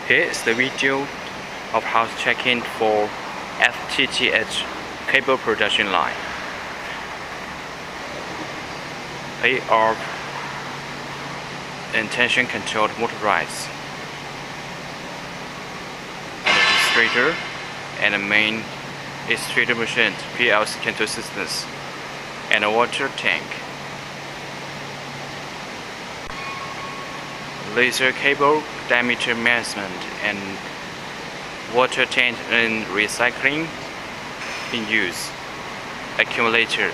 Here is the video of house check-in for FTTH cable production line. They are intention controlled motorized, and a extruder and a main extruder machine, PLC control systems, and a water tank. Laser cable diameter measurement and water tank and recycling in use. Accumulator.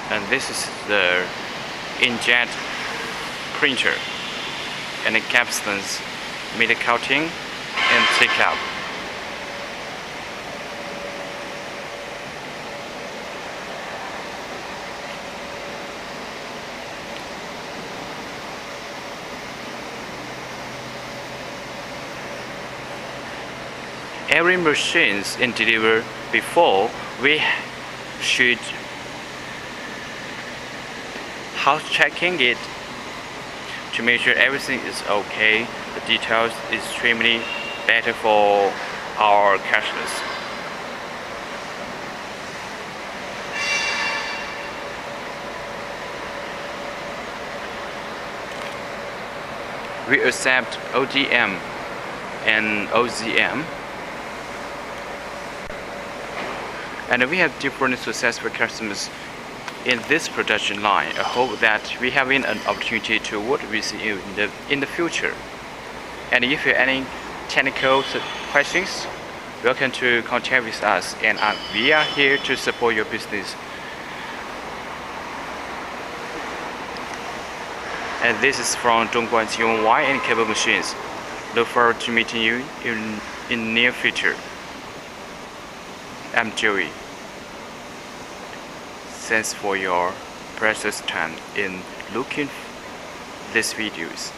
And this is the inkjet printer and the capstans, metal coating and take-up. Every machines in deliver before we should house checking it to make sure everything is okay. The details is extremely better for our customers. We accept ODM and OZM. And we have different successful customers in this production line. I hope that we have an opportunity to work with you in the future. And if you have any technical questions, welcome to contact with us, and we are here to support your business. And this is from Zhongguan Qiyong Wire and Cable Machines. Look forward to meeting you in near future. I'm Joey. Thanks for your precious time in looking these videos.